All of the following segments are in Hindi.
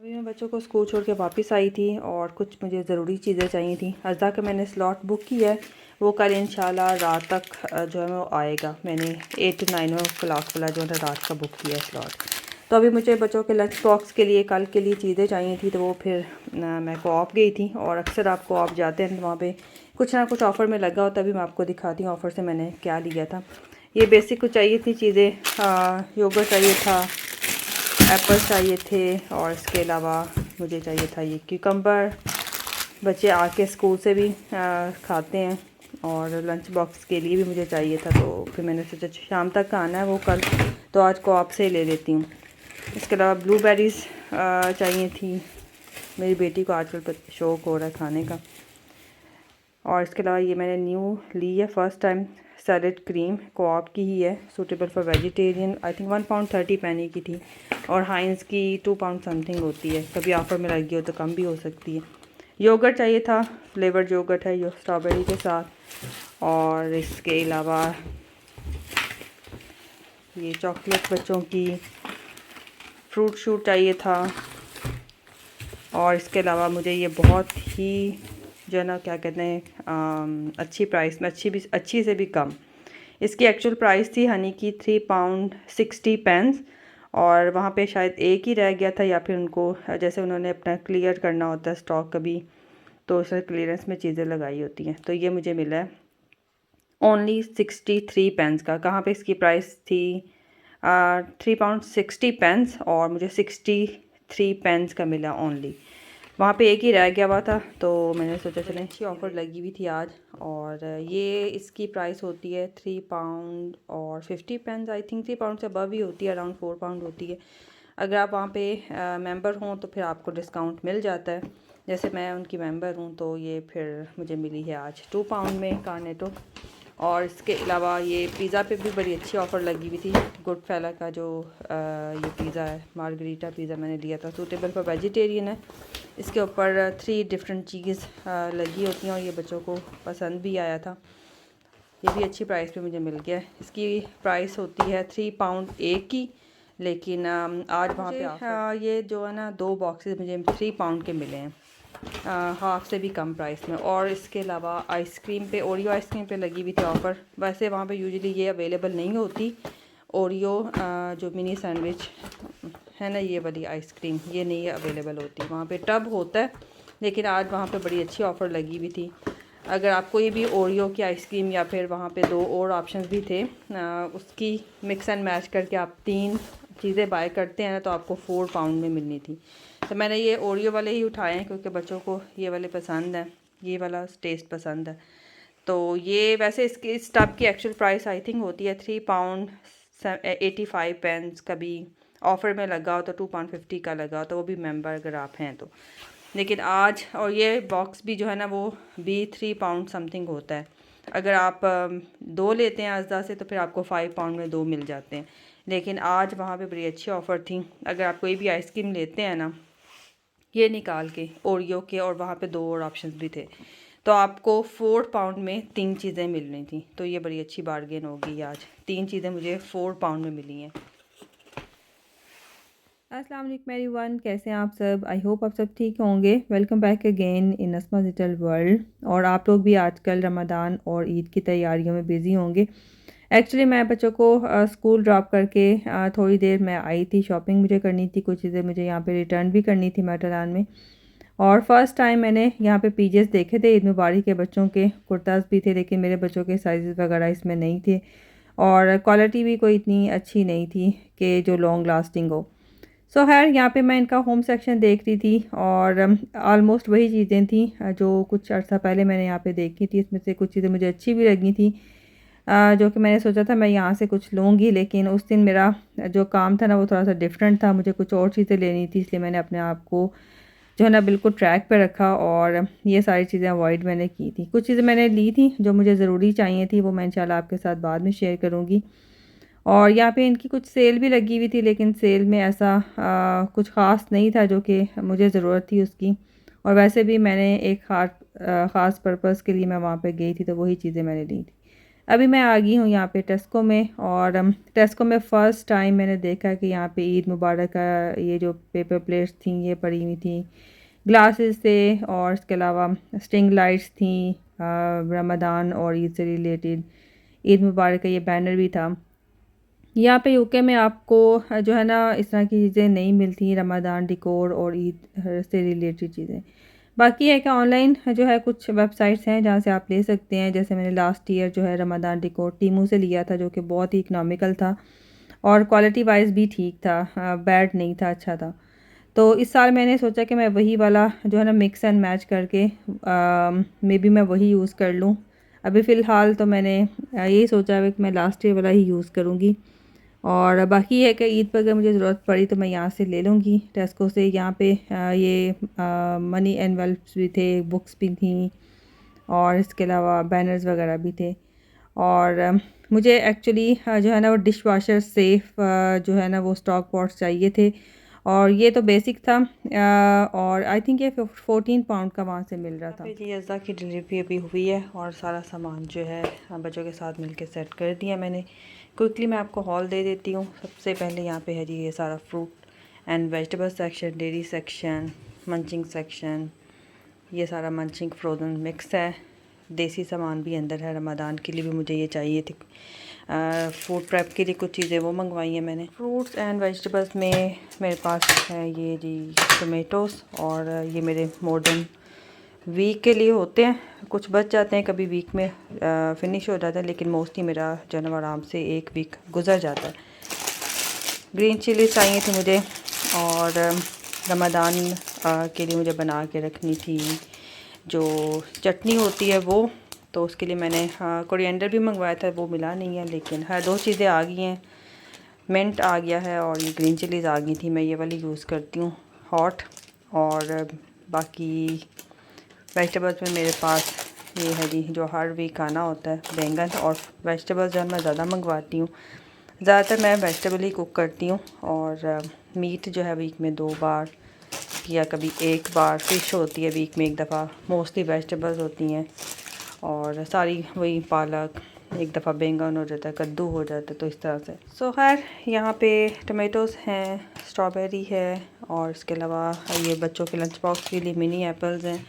अभी मैं बच्चों को स्कूल छोड़ के वापस आई थी और कुछ मुझे ज़रूरी चीज़ें चाहिए थी। अज़ा का मैंने स्लॉट बुक किया है, वो कल इंशाल्लाह रात तक जो है वो आएगा। मैंने 8 to 9 क्लास वाला जो है रात का बुक किया है स्लॉट। तो अभी मुझे बच्चों के लंच बॉक्स के लिए कल के लिए चीज़ें चाहिए थी, तो वो फिर मैं कोऑप गई थी और अक्सर आप कोऑप जाते हैं तो वहाँ पर कुछ ना कुछ ऑफ़र में लगा होता है। अभी मैं आपको दिखाती हूँ ऑफ़र से मैंने क्या लिया था। ये बेसिक कुछ चाहिए थी चीज़ें, योगर्ट चाहिए था, एप्पल चाहिए थे और इसके अलावा मुझे चाहिए था ये क्यूकम्बर। बच्चे आके स्कूल से भी खाते हैं और लंच बॉक्स के लिए भी मुझे चाहिए था। तो फिर मैंने सोचा शाम तक का आना है वो कल, तो आज को आपसे ले लेती हूँ। इसके अलावा ब्लूबेरीज़ चाहिए थी, मेरी बेटी को आजकल शौक़ हो रहा है खाने का। और इसके अलावा ये मैंने न्यू ली है first time, salad cream co-op की ही है, suitable for vegetarian. I think 1 pound 30 पैनी की थी और हाइंस की 2 pound समथिंग होती है, कभी ऑफ़र में लगी हो तो कम भी हो सकती है। योगर्ट चाहिए था, फ्लेवर्ड योगर्ट है यो स्ट्रॉबेरी के साथ। और इसके अलावा ये चॉकलेट बच्चों की, फ्रूट शूट चाहिए था। और इसके अलावा मुझे ये बहुत ही जो है ना क्या कहते हैं अच्छी प्राइस में, अच्छी से भी कम, इसकी एक्चुअल प्राइस थी हनी की 3 pound 60 pence और वहाँ पे शायद एक ही रह गया था या फिर उनको जैसे उन्होंने अपना क्लियर करना होता है स्टॉक कभी, तो सर क्लियरेंस में चीज़ें लगाई होती हैं। तो ये मुझे मिला है ओनली 63 pence का। कहाँ पे इसकी प्राइस थी 3 pound 60 pence और मुझे 63 pence का मिला ओनली। वहाँ पे एक ही रह गया हुआ था, तो मैंने सोचा चलें अच्छी ऑफ़र लगी हुई थी आज। और ये इसकी प्राइस होती है 3 pound और 50 pence, आई थिंक 3 pound से अबव ही होती है, अराउंड 4 pound होती है। अगर आप वहाँ पे मेंबर हों तो फिर आपको डिस्काउंट मिल जाता है। जैसे मैं उनकी मेंबर हूँ तो ये फिर मुझे मिली है आज 2 pound में कार्नेटो। और इसके अलावा ये पिज़्ज़ा पे भी बड़ी अच्छी ऑफ़र लगी हुई थी। गुड फेला का जो ये पिज़्ज़ा है, मार्गरीटा पिज़्ज़ा मैंने लिया था, सूटेबल फॉर वेजिटेरियन है। इसके ऊपर 3 डिफरेंट चीज़ लगी होती हैं और ये बच्चों को पसंद भी आया था। ये भी अच्छी प्राइस पे मुझे मिल गया। इसकी प्राइस होती है 3 pound एक की, लेकिन आज वहाँ पे ये जो है ना 2 बॉक्सेस मुझे 3 pound के मिले हैं, हाफ से भी कम प्राइस में। और इसके अलावा आइसक्रीम पे, ओरियो आइसक्रीम पे लगी हुई थी ऑफ़र। वैसे वहाँ पे यूजुअली ये अवेलेबल नहीं होती, ओरियो जो मिनी सैंडविच है ना ये वाली आइसक्रीम, ये नहीं अवेलेबल होती वहाँ पे। टब होता है लेकिन आज वहाँ पे बड़ी अच्छी ऑफ़र लगी हुई थी। अगर आपको ये भी ओरियो की आइसक्रीम या फिर वहाँ पे 2 और ऑप्शंस भी थे, उसकी मिक्स एंड मैच करके आप 3 चीज़ें बाय करते हैं ना तो आपको 4 pound में मिलनी थी। तो मैंने ये ओरियो वाले ही उठाए हैं क्योंकि बच्चों को ये वाले पसंद हैं, ये वाला टेस्ट पसंद है। तो ये वैसे इसकी इस टब की एक्चुअल प्राइस आई थिंक होती है 3 pound 85 pence। कभी ऑफ़र में लगा हो तो 2 pound 50 का लगा हो, तो वो भी मेंबर अगर आप हैं तो। लेकिन आज, और ये बॉक्स भी जो है ना वो भी 3 pound समथिंग होता है। अगर आप 2 लेते हैं अज़दा से तो फिर आपको 5 pound में 2 मिल जाते हैं। लेकिन आज वहाँ पे बड़ी अच्छी ऑफ़र थी। अगर आप कोई भी आइसक्रीम लेते हैं ना ये निकाल के ओरियो के, और वहाँ पे 2 और ऑप्शंस भी थे, तो आपको 4 pound में 3 चीज़ें मिलनी थी। तो ये बड़ी अच्छी बार्गेन होगी आज। 3 चीज़ें मुझे 4 pound में मिली हैं। अस्सलाम वालेकुम एवरीवन, कैसे हैं आप सब? आई होप आप सब ठीक होंगे। वेलकम बैक अगेन इन नस्मा डिजिटल वर्ल्ड। और आप लोग भी आजकल रमज़ान और ईद की तैयारियों में बिज़ी होंगे। एक्चुअली मैं बच्चों को स्कूल ड्रॉप करके थोड़ी देर मैं आई थी, शॉपिंग मुझे करनी थी, कुछ चीज़ें मुझे यहाँ पे रिटर्न भी करनी थी मेटलान में। और फ़र्स्ट टाइम मैंने यहाँ पे पीजेस देखे थे ईद मुबारक के बच्चों के, कुर्ताज़ भी थे लेकिन मेरे बच्चों के साइज़ वगैरह इसमें नहीं थे और क्वालिटी भी कोई इतनी अच्छी नहीं थी कि जो लॉन्ग लास्टिंग हो। सो खैर यहाँ पे मैं इनका होम सेक्शन देख रही थी और ऑलमोस्ट वही चीज़ें थी जो कुछ अर्सा पहले मैंने यहाँ पे देखी थी। इसमें से कुछ चीज़ें मुझे अच्छी भी लगी थी, जो कि मैंने सोचा था मैं यहाँ से कुछ लूँगी, लेकिन उस दिन मेरा जो काम था ना वो थोड़ा सा डिफरेंट था, मुझे कुछ और चीज़ें लेनी थी, इसलिए मैंने अपने आप को जो है ना बिल्कुल ट्रैक पे रखा और ये सारी चीज़ें अवॉइड मैंने की थी। कुछ चीज़ें मैंने ली थी जो मुझे ज़रूरी चाहिए थी, वो मैं इंशाल्लाह आपके साथ बाद में शेयर करूँगी। और यहाँ पे इनकी कुछ सेल भी लगी हुई थी, लेकिन सेल में ऐसा कुछ ख़ास नहीं था जो कि मुझे ज़रूरत थी उसकी। और वैसे भी मैंने एक ख़ास पर्पस के लिए मैं वहाँ पे गई थी, तो वही चीज़ें मैंने ली थी। अभी मैं आ गई हूँ यहाँ पे टेस्को में, और टेस्को में फ़र्स्ट टाइम मैंने देखा कि यहाँ पे ईद मुबारक का ये जो पेपर प्लेट्स थी ये पड़ी हुई थी, ग्लासेस थे, और इसके अलावा स्ट्रिंग लाइट्स थी, रमज़ान और ईद से रिलेटेड ईद मुबारक का ये बैनर भी था। यहाँ पे यूके में आपको जो है ना इस तरह की चीज़ें नहीं मिलती, रमज़ान डिकोर और ईद से रिलेटेड चीज़ें। बाकी है कि ऑनलाइन जो है कुछ वेबसाइट्स हैं जहाँ से आप ले सकते हैं। जैसे मैंने लास्ट ईयर जो है रमज़ान डिकोर टीमू से लिया था, जो कि बहुत ही इकनॉमिकल था और क्वालिटी वाइज भी ठीक था, बैड नहीं था, अच्छा था। तो इस साल मैंने सोचा कि मैं वही वाला जो है ना मिक्स एंड मैच करके मे बी मैं वही यूज़ कर लूँ। अभी फ़िलहाल तो मैंने यही सोचा है कि मैं लास्ट ईयर वाला ही यूज़ करूँगी, और बाकी है कि ईद पर अगर मुझे ज़रूरत पड़ी तो मैं यहाँ से ले लूँगी टेस्को से। यहाँ पे ये मनी एनवेल्प्स भी थे, बुक्स भी थी, और इसके अलावा बैनर्स वगैरह भी थे। और मुझे एक्चुअली जो है ना वो डिश वॉशर सेफ़ जो है ना वो स्टॉक पॉट्स चाहिए थे, और ये तो बेसिक था, और आई थिंक ये 14 पाउंड का वहाँ से मिल रहा था। जी अज़ा की डिलीवरी अभी हुई है, और सारा सामान जो है बच्चों के साथ मिलके सेट कर दिया मैंने। क्विकली मैं आपको हॉल दे देती हूँ। सबसे पहले यहाँ पे है जी ये सारा fruit and vegetable section, dairy section, munching section, ये सारा मंचिंग फ्रोज़न मिक्स है। देसी सामान भी अंदर है, रमज़ान के लिए भी मुझे ये चाहिए थी। फूड प्रेप के लिए कुछ चीज़ें वो मंगवाई हैं मैंने। फ्रूट्स एंड वेजिटेबल्स में मेरे पास है ये जी टोमेटोज़, और ये मेरे मोर देन वीक के लिए होते हैं। कुछ बच जाते हैं, कभी वीक में फिनिश हो जाता है, लेकिन मोस्टली मेरा जो है आराम से एक वीक गुजर जाता है। ग्रीन चिली चाहिए थी मुझे, और रमज़ान के लिए मुझे बना के रखनी थी जो चटनी होती है वो। तो उसके लिए मैंने कोरिएंडर भी मंगवाया था, वो मिला नहीं है, लेकिन हर दो चीज़ें आ गई हैं। मिंट आ गया है और ये ग्रीन चिलीज़ आ गई थी। मैं ये वाली यूज़ करती हूँ हॉट। और बाकी वेजिटेबल्स में मेरे पास ये है जी जो हर वीक आना होता है, बैंगन। और वेजिटेबल्स जो मैं ज़्यादा मंगवाती हूँ, ज़्यादातर मैं वेजिटेबल ही कुक करती हूँ। और मीट जो है वीक में 2 बार या कभी 1 बार, फ़िश होती है वीक में 1 दफ़ा। मोस्टली वेजिटेबल्स होती हैं, और सारी वही पालक, 1 दफ़ा बैंगन हो जाता है, कद्दू हो जाता है, तो इस तरह से। सो खैर यहाँ पे टमेटोज़ हैं, स्ट्रॉबेरी है, और इसके अलावा ये बच्चों के लंच बॉक्स के लिए मिनी एप्पल्स हैं।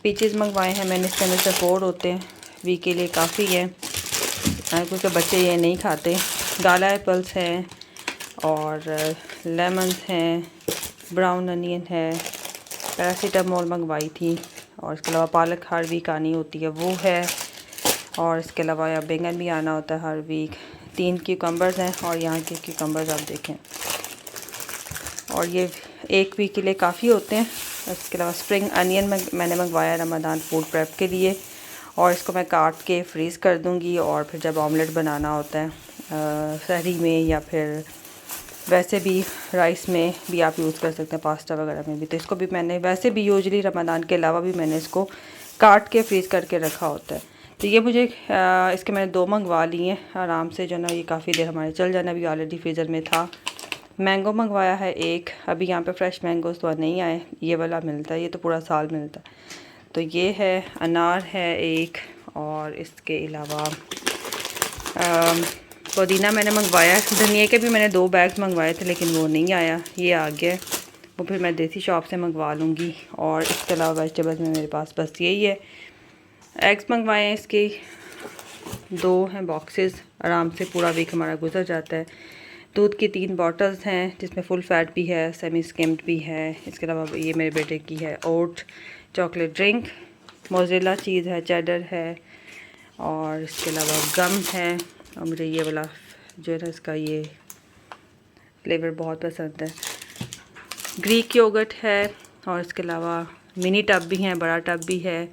पीचेस मंगवाए हैं मैंने, इसके अंदर से 4 होते हैं, वीक के लिए काफ़ी है क्योंकि बच्चे ये नहीं खाते। गाला एप्पल्स हैं, और लेमन्स हैं, ब्राउन अनियन है, पैरासीटामोल मंगवाई थी, और इसके अलावा पालक हर वीक आनी होती है वो है, और इसके अलावा यहाँ बैंगन भी आना होता है हर वीक। 3 क्यूकम्बर्स हैं, और यहाँ के क्यूकम्बर्स आप देखें, और ये 1 वीक के लिए काफ़ी होते हैं। इसके अलावा स्प्रिंग अनियन मैंने मंगवाया रमज़ान फूड प्रेप के लिए, और इसको मैं काट के फ्रीज़ कर दूँगी, और फिर जब ऑमलेट बनाना होता है सहरी में, या फिर वैसे भी राइस में भी आप यूज़ कर सकते हैं, पास्ता वगैरह में भी। तो इसको भी मैंने वैसे भी यूजुअली रमज़ान के अलावा भी मैंने इसको काट के फ्रीज़ करके रखा होता है। तो ये मुझे इसके मैंने 2 मंगवा लिए हैं आराम से, जो ना ये काफ़ी देर हमारे चल जाना। अभी ऑलरेडी फ्रीज़र में था। मैंगो मंगवाया है 1, अभी यहाँ पे फ्रेश मैंगोज़ तो नहीं आए, ये वाला मिलता है, ये तो पूरा साल मिलता है। तो ये है, अनार है 1, और इसके अलावा पुदीना मैंने मंगवाया है। धनिया के भी मैंने 2 बैग मंगवाए थे, लेकिन वो नहीं आया, ये आ गया। वो फिर मैं देसी शॉप से मंगवा लूँगी। और इसके अलावा वेजिटेबल्स में मेरे पास बस यही है। एग्स मंगवाए हैं, इसके 2 हैं बॉक्सेस, आराम से पूरा वीक हमारा गुजर जाता है। दूध की 3 बॉटल्स हैं, जिसमें फुल फैट भी है, सेमी स्किम्ड भी है। इसके अलावा ये मेरे बेटे की है ओट चॉकलेट ड्रिंक, मोज़रेला चीज़ है, चेडर है, और इसके अलावा गम है। और मुझे ये वाला जो है ना इसका ये फ्लेवर बहुत पसंद है। ग्रीक योगर्ट है, और इसके अलावा मिनी टब भी हैं, बड़ा टब भी है।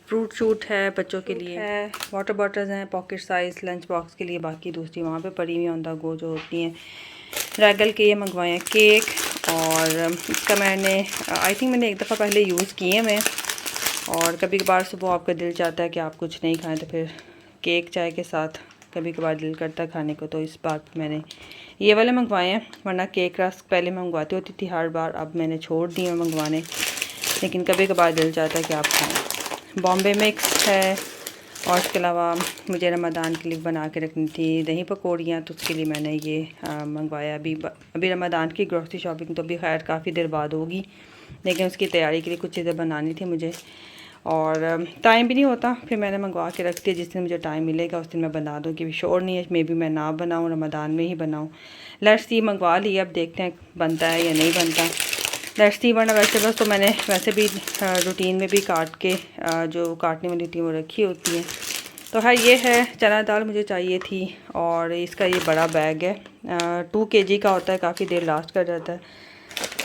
फ्रूट शूट है बच्चों के लिए है, वाटर बॉटल्स हैं पॉकेट साइज़ लंच बॉक्स के लिए। बाकी दूसरी वहाँ पे पड़ी हुई ऑन द गो जो होती हैं। रैगल के ये मंगवाए हैं केक, और इसका मैंने आई थिंक मैंने 1 दफ़ा पहले यूज़ किए मैं। और कभी कभार सुबह आपका दिल चाहता है कि आप कुछ नहीं खाएं, तो फिर केक चाय के साथ कभी कभार दिल करता है खाने को, तो इस बार मैंने ये वाले मंगवाए हैं। वरना केक रस्क पहले मंगवाती होती थी हर बार, अब मैंने छोड़ दिए मंगवाने, लेकिन कभी कभार दिल चाहता है कि आप खाएँ। बॉम्बे मिक्स है, और इसके अलावा मुझे रमज़ान के लिए बना के रखनी थी दही पकौड़ियाँ, तो उसके लिए मैंने ये मंगवाया। अभी रमज़ान की ग्रॉसरी शॉपिंग तो अभी खैर काफ़ी देर बाद होगी, लेकिन उसकी तैयारी के लिए कुछ चीज़ें बनानी थी मुझे, और टाइम भी नहीं होता, फिर मैंने मंगवा के रख दिया। जिस दिन मुझे टाइम मिलेगा उस दिन मैं बना दूँगी। भी श्योर नहीं है, मे बी मैं ना बनाऊँ, रमज़ान में ही बनाऊँ। लेट्स सी, मंगवा लिया, अब देखते हैं बनता है या नहीं बनता। Let's see. वरना वैसे बस तो मैंने वैसे भी रूटीन में भी काट के जो काटने वाली थी वो रखी होती हैं। तो हाँ, ये है चना दाल मुझे चाहिए थी, और इसका ये बड़ा बैग है, 2 kg का होता है, काफ़ी देर लास्ट कर जाता है।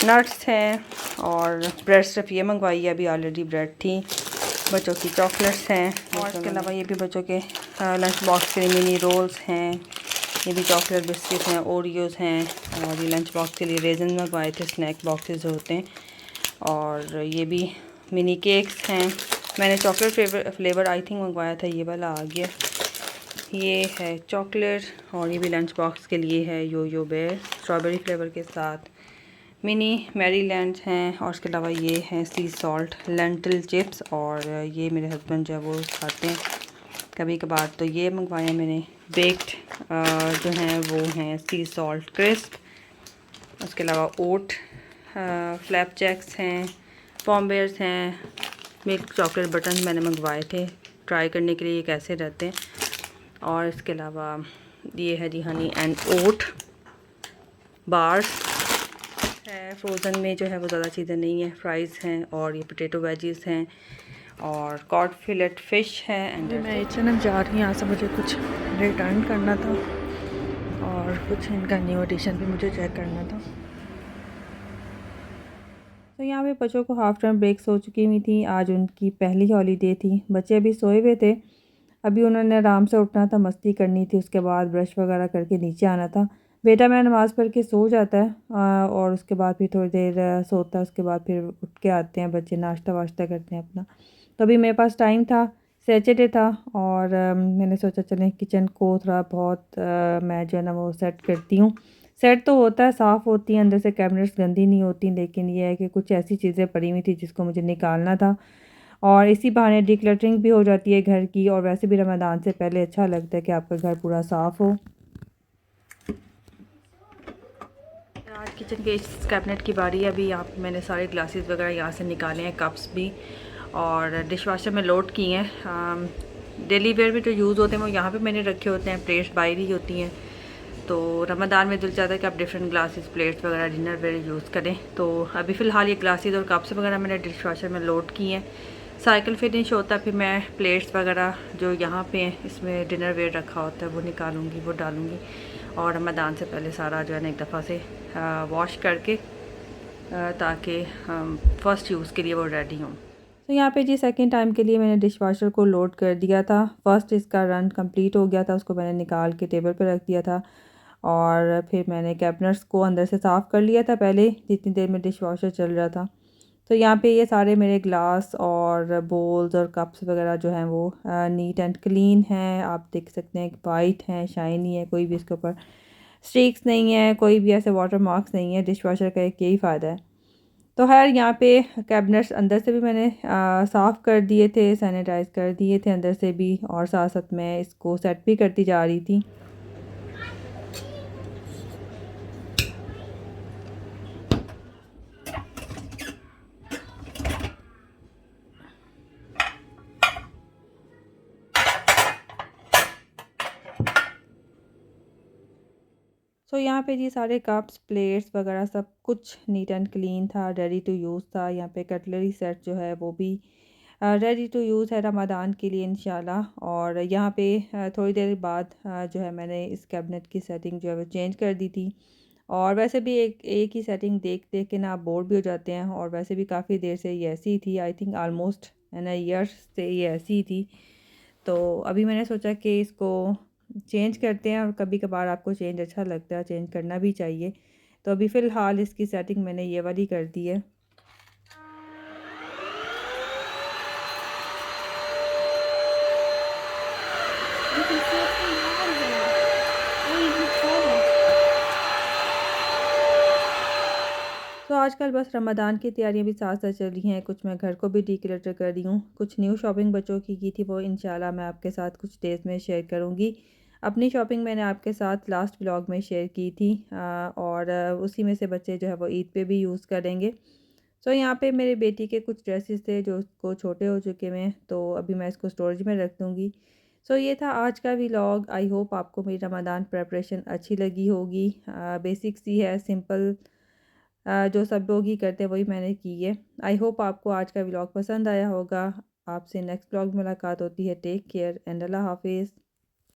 नट्स हैं और ब्रेड स्टफ़ ये मंगवाई है, अभी ऑलरेडी ब्रेड थी। बच्चों की चॉकलेट्स हैं, और इसके अलावा ये भी बच्चों के लंच बॉक्स के लिए मिनी रोल्स हैं। ये भी चॉकलेट बिस्किट हैं, ओरियोज़ हैं, और ये लंच बॉक्स के लिए रेजन मंगवाए थे, स्नैक बॉक्सेस होते हैं। और ये भी मिनी केक्स हैं। मैंने चॉकलेट फ्लेवर आई थिंक मंगवाया था, ये वाला आ गया। ये है चॉकलेट, और ये भी लंच बॉक्स के लिए है, यो बेयर स्ट्रॉबेरी फ्लेवर के साथ। मिनी मैरीलैंड हैं, और उसके अलावा ये हैं सी सॉल्ट लेंटिल चिप्स, और ये मेरे हस्बैंड जो है वो खाते हैं कभी कभार, तो ये मंगवाए मैंने। बेक्ड जो हैं वो हैं सी सॉल्ट क्रिस्प। उसके अलावा ओट फ्लैप जैक्स हैं, पॉम्बेयर्स हैं, मिल्क चॉकलेट बटन मैंने मंगवाए थे ट्राई करने के लिए ये कैसे रहते हैं। और इसके अलावा ये है जी हनी एंड ओट बार्स है। फ्रोज़न में जो है वो ज़्यादा चीज़ें नहीं है, फ्राइज़ हैं, और ये पोटैटो वेजीज़ हैं, और कॉड फिलेट फ़िश है। एंड मैं H&M जा रही हूँ, यहाँ से मुझे कुछ रिटर्न करना था, और कुछ इनका न्यू एडिशन भी मुझे चेक करना था। तो यहाँ पे बच्चों को हाफ़ टर्म ब्रेक्स हो चुकी हुई थी, आज उनकी पहली हॉलीडे थी। बच्चे अभी सोए हुए थे, अभी उन्होंने आराम से उठना था, मस्ती करनी थी, उसके बाद ब्रश वगैरह करके नीचे आना था। बेटा मेरा नमाज़ पढ़ के सो जाता है, और उसके बाद फिर थोड़ी देर सोता है, उसके बाद फिर उठ के आते हैं बच्चे, नाश्ता वाश्ता करते हैं अपना। तो अभी मेरे पास टाइम था, सैटरडे था, और मैंने सोचा चलें किचन को थोड़ा बहुत मैं जो है ना वो सेट करती हूँ। सेट तो होता है, साफ़ होती हैं, अंदर से कैबिनेट्स गंदी नहीं होती, लेकिन ये है कि कुछ ऐसी चीज़ें पड़ी हुई थी जिसको मुझे निकालना था, और इसी बहाने डिक्लटरिंग भी हो जाती है घर की, और वैसे भी रमज़ान से पहले अच्छा लगता है कि आपका घर पूरा साफ़ हो। आज किचन के इस कैबिनेट की बारी है। अभी आप मैंने सारे ग्लासेस वगैरह यहाँ से निकाले हैं, कप्स भी, और डिश वाशर में लोड किए हैं। डेली वेयर में जो यूज़ होते हैं वो यहाँ पे मैंने रखे होते हैं, प्लेट्स बाहर ही होती हैं। तो रमज़ान में दिल चाहता है कि आप डिफरेंट ग्लासेस, प्लेट्स वगैरह डिनर वेयर यूज़ करें। तो अभी फ़िलहाल ये ग्लासेस और कप्स वगैरह मैंने डिश वाशर में लोड किए हैं। साइकिल फिनिश होता है, फिर मैं प्लेट्स वगैरह जो यहाँ पे इसमें डिनर वेयर रखा होता है वो निकालूंगी, वो डालूंगी, और रमज़ान से पहले सारा जो है ना एक दफ़ा से वॉश करके ताकि फ़र्स्ट यूज़ के लिए वो रेडी हों। तो यहाँ पे जी सेकंड टाइम के लिए मैंने डिश वाशर को लोड कर दिया था। फ़र्स्ट इसका रन कंप्लीट हो गया था, उसको मैंने निकाल के टेबल पर रख दिया था, और फिर मैंने कैबिनेट्स को अंदर से साफ़ कर लिया था पहले, जितनी देर में डिश वाशर चल रहा था। तो यहाँ पे ये सारे मेरे ग्लास और बोल्स और कप्स वगैरह जो हैं वो नीट एंड क्लीन हैं। आप देख सकते हैं, वाइट हैं, शाइनी है, कोई भी इसके ऊपर स्ट्रीक्स नहीं है, कोई भी ऐसे वाटर मार्क्स नहीं है। डिश वाशर का एक यही फ़ायदा है। तो खैर यहाँ पे कैबिनेट्स अंदर से भी मैंने साफ़ कर दिए थे, सैनिटाइज़ कर दिए थे अंदर से भी, और साथ साथ मैं इसको सेट भी करती जा रही थी। सो यहाँ पे जी सारे कप्स, प्लेट्स वगैरह सब कुछ नीट एंड क्लीन था, रेडी टू यूज़ था। यहाँ पे कटलरी सेट जो है वो भी रेडी टू यूज़ है रमज़ान के लिए इंशाल्लाह। और यहाँ पे थोड़ी देर बाद जो है मैंने इस कैबिनेट की सेटिंग जो है वो चेंज कर दी थी। और वैसे भी एक ही सेटिंग देख देख के ना आप बोर भी हो जाते हैं, और वैसे भी काफ़ी देर से ये ऐसी ही थी, I think almost an year से ये ऐसी ही थी। तो अभी मैंने सोचा कि इसको चेंज करते हैं, और कभी कभार आपको चेंज अच्छा लगता है, चेंज करना भी चाहिए। तो अभी फ़िलहाल इसकी सेटिंग मैंने ये वाली कर दी है। तो आजकल बस रमज़ान की तैयारियां भी साथ साथ चल रही हैं, कुछ मैं घर को भी डीक्लटर कर रही हूँ, कुछ न्यू शॉपिंग बच्चों की थी, वो इंशाल्लाह मैं आपके साथ कुछ डेज़ में शेयर करूँगी। अपनी शॉपिंग मैंने आपके साथ लास्ट व्लॉग में शेयर की थी और उसी में से बच्चे जो है वो ईद पे भी यूज़ करेंगे। सो यहाँ पे मेरी बेटी के कुछ ड्रेसेस थे जो उसको छोटे हो चुके हैं, तो अभी मैं इसको स्टोरेज में रख दूँगी। सो ये था आज का व्लॉग। आई होप आपको मेरी रमज़ान प्रिपरेशन अच्छी लगी होगी। बेसिक सी है, सिंपल, जो सब लोग ही करते हैं वही मैंने की है। आई होप आपको आज का व्लॉग पसंद आया होगा। आपसे नेक्स्ट व्लॉग में मुलाकात होती है। टेक केयर एंड अल्लाह हाफ़िज़।